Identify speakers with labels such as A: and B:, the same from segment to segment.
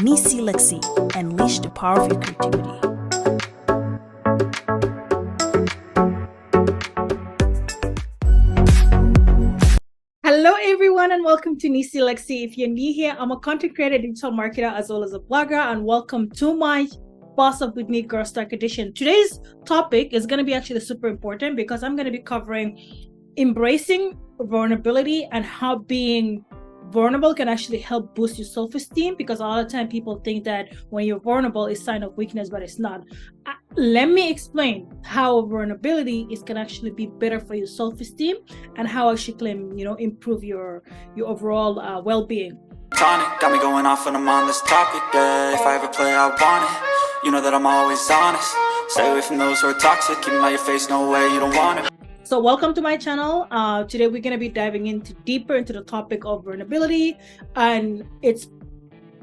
A: Neeceelexy, unleash the power of your creativity. Hello everyone and welcome to Neeceelexy. If you're new here, I'm a content creator, digital marketer, as well as a blogger, and welcome to my Boss Up with Me Girl Stack edition. Today's topic is going to be actually super important because I'm going to be covering embracing vulnerability and how being vulnerable can actually help boost your self-esteem, because a lot of time people think that when you're vulnerable it's a sign of weakness, but it's not. Let me explain how vulnerability can actually be better for your self-esteem and how I should claim, improve your overall well-being.
B: Tonic got me going off when I'm on this topic, yeah. If I ever play, I want it. You know that I'm always honest. Stay away from those who are toxic. Keep them out your face, no way, you don't want it.
A: So welcome to my channel. Today we're going to be diving deeper into the topic of vulnerability and its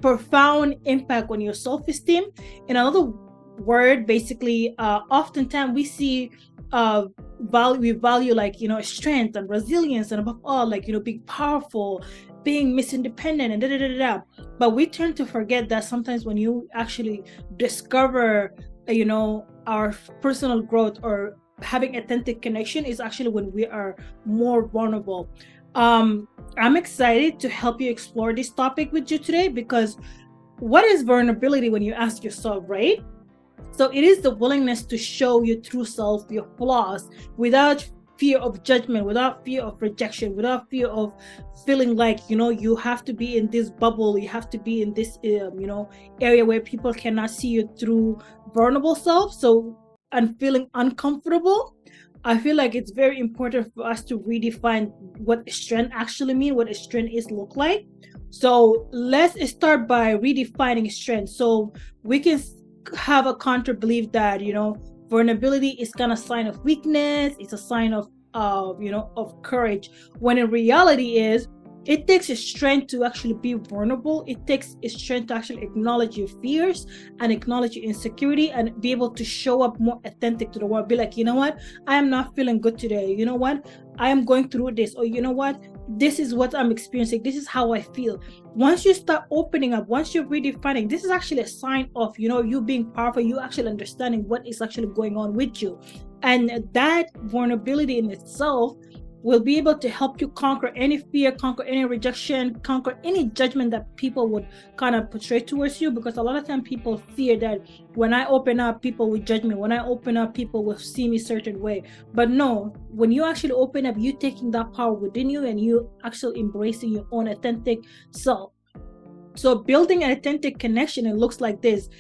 A: profound impact on your self-esteem. In another word, basically, oftentimes we see we value like strength and resilience, and above all, like being powerful, being independent, and but we tend to forget that sometimes when you actually discover our personal growth or having authentic connection is actually when we are more vulnerable. I'm excited to help you explore this topic with you today, because what is vulnerability when you ask yourself, right? So it is the willingness to show your true self, your flaws, without fear of judgment, without fear of rejection, without fear of feeling like you have to be in this bubble, you have to be in this area where people cannot see your true vulnerable self. So and feeling uncomfortable, I feel like it's very important for us to redefine what strength actually means, what strength look like. So let's start by redefining strength, so we can have a counter belief that vulnerability is kind of sign of weakness, it's a sign of courage, when in reality it takes a strength to actually be vulnerable. It takes a strength to actually acknowledge your fears and acknowledge your insecurity and be able to show up more authentic to the world. Be like, you know what, I am not feeling good today. You know what, I am going through this. Or you know what, this is what I'm experiencing. This is how I feel. Once you start opening up, once you're redefining, this is actually a sign of, you being powerful, you actually understanding what is actually going on with you. And that vulnerability in itself will be able to help you conquer any fear, conquer any rejection, conquer any judgment that people would kind of portray towards you. Because a lot of time people fear that when I open up, people will judge me. When I open up, people will see me a certain way. But no, when you actually open up, you taking that power within you and you actually embracing your own authentic self. So building an authentic connection, it looks like this.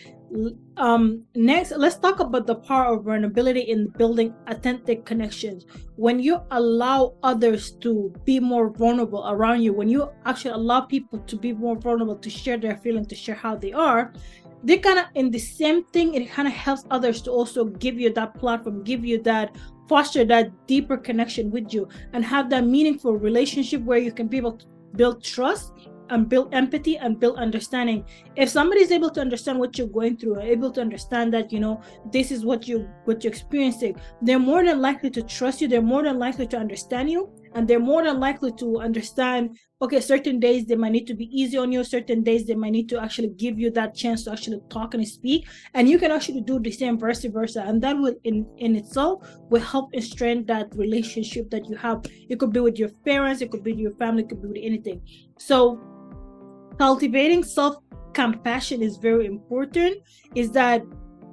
A: Next, let's talk about the power of vulnerability in building authentic connections. When you allow others to be more vulnerable around you, when you actually allow people to be more vulnerable, to share their feelings, to share how they are, they kind of in the same thing, it kind of helps others to also give you that platform, give you that, foster that deeper connection with you, and have that meaningful relationship where you can be able to build trust and build empathy and build understanding. If somebody is able to understand what you're going through, able to understand that this is what you're experiencing, they're more than likely to trust you, they're more than likely to understand you, and they're more than likely to understand, okay, certain days they might need to be easy on you, certain days they might need to actually give you that chance to actually talk and speak, and you can actually do the same, vice versa. And that will in itself will help strengthen that relationship that you have. It could be with your parents, it could be with your family, it could be with anything. So cultivating self-compassion is very important, is that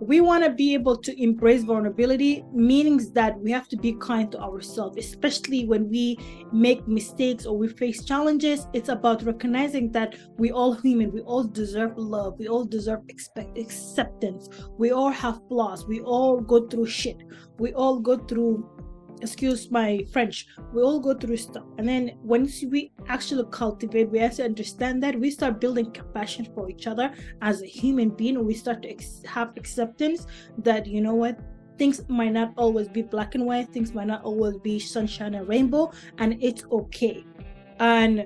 A: we want to be able to embrace vulnerability, meanings that we have to be kind to ourselves, especially when we make mistakes or we face challenges. It's about recognizing that we all human, we all deserve love, we all deserve acceptance, we all have flaws, we all go through shit, we all go through, excuse my French, we all go through stuff. And then once we actually cultivate, we have to understand that we start building compassion for each other as a human being. We start to have acceptance that things might not always be black and white, things might not always be sunshine and rainbow, and it's okay. And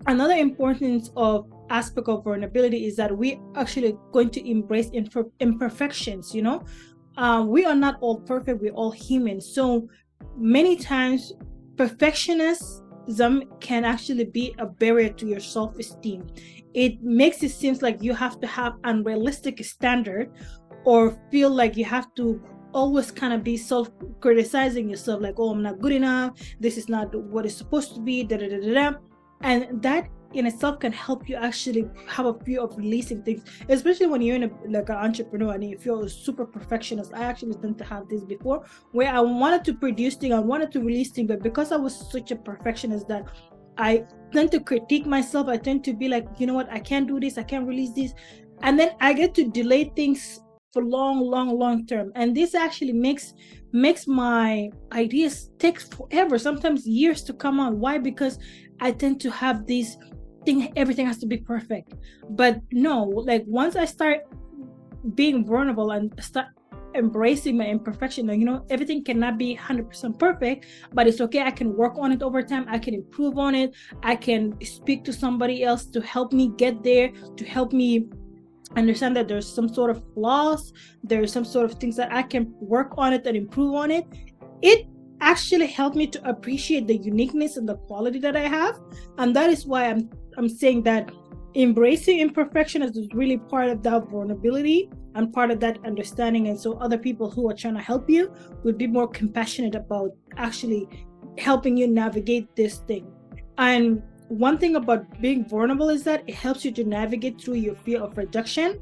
A: another importance of aspect of vulnerability is that we actually going to embrace imperfections. We are not all perfect, we're all human. So many times perfectionists stoicism can actually be a barrier to your self-esteem. It makes it seem like you have to have unrealistic standard, or feel like you have to always kind of be self-criticizing yourself, like, oh, I'm not good enough, this is not what it's supposed to be, da da da da. And that in itself can help you actually have a fear of releasing things, especially when you're in like an entrepreneur and if you're a super perfectionist. I actually tend to have this before, where I wanted to produce things, I wanted to release things, but because I was such a perfectionist that I tend to critique myself, I tend to be like, you know what, I can't do this, I can't release this, and then I get to delay things for long term, and this actually makes my ideas take forever, sometimes years to come out. Why? Because I tend to have this thing, everything has to be perfect. But no, like once I start being vulnerable and start embracing my imperfection, you know, everything cannot be 100% perfect, but it's okay, I can work on it over time, I can improve on it, I can speak to somebody else to help me get there, to help me understand that there's some sort of flaws, there's some sort of things that I can work on it and improve on it. It actually helped me to appreciate the uniqueness and the quality that I have. And that is why I'm saying that embracing imperfection is really part of that vulnerability and part of that understanding. And so other people who are trying to help you would be more compassionate about actually helping you navigate this thing. And one thing about being vulnerable is that it helps you to navigate through your fear of rejection.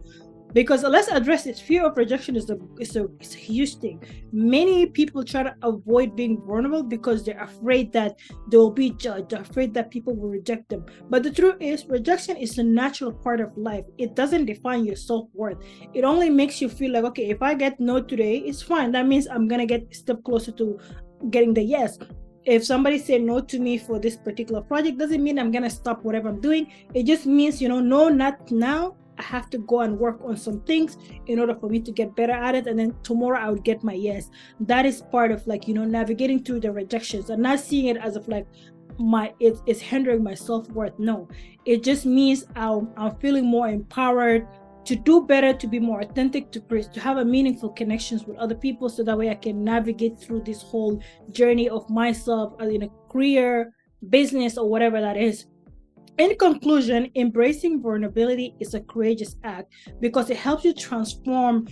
A: Because let's address it, fear of rejection is a huge thing. Many people try to avoid being vulnerable because they're afraid that they will be judged, they're afraid that people will reject them. But the truth is, rejection is a natural part of life. It doesn't define your self-worth. It only makes you feel like, okay, if I get no today, it's fine. That means I'm gonna get a step closer to getting the yes. If somebody said no to me for this particular project, doesn't mean I'm gonna stop whatever I'm doing. It just means, you know, no, not now. I have to go and work on some things in order for me to get better at it, and then tomorrow I would get my yes. That is part of, like, you know, navigating through the rejections and not seeing it as of like it's hindering my self-worth. No, it just means I'm feeling more empowered to do better, to be more authentic, to have a meaningful connections with other people, so that way I can navigate through this whole journey of myself in a career, business, or whatever that is. In conclusion, embracing vulnerability is a courageous act because it helps you transform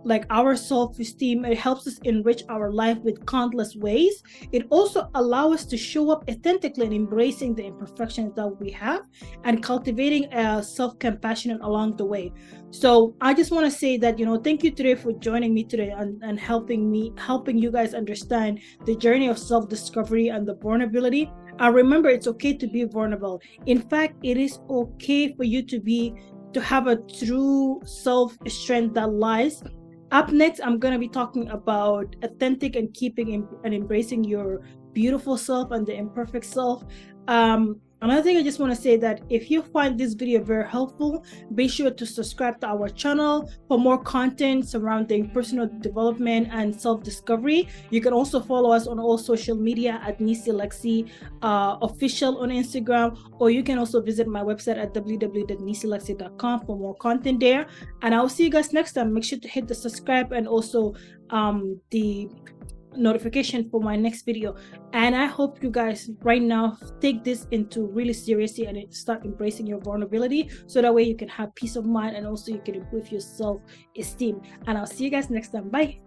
A: like our self-esteem. It helps us enrich our life with countless ways. It also allows us to show up authentically and embracing the imperfections that we have and cultivating self-compassion along the way. So I just want to say that, you know, thank you today for joining me today and helping you guys understand the journey of self-discovery and the vulnerability. Remember, it's okay to be vulnerable. In fact, it is okay for you to have a true self-strength that lies. Up next, I'm going to be talking about authentic and keeping and embracing your beautiful self and the imperfect self. Another thing I just want to say that if you find this video very helpful, be sure to subscribe to our channel for more content surrounding personal development and self-discovery. You can also follow us on all social media at neeceelexy official on Instagram, or you can also visit my website at www.neeceelexy.com for more content there. And I'll see you guys next time. Make sure to hit the subscribe and also the notification for my next video. And I hope you guys right now take this into really seriously and start embracing your vulnerability, so that way you can have peace of mind and also you can improve your self-esteem. And I'll see you guys next time. Bye.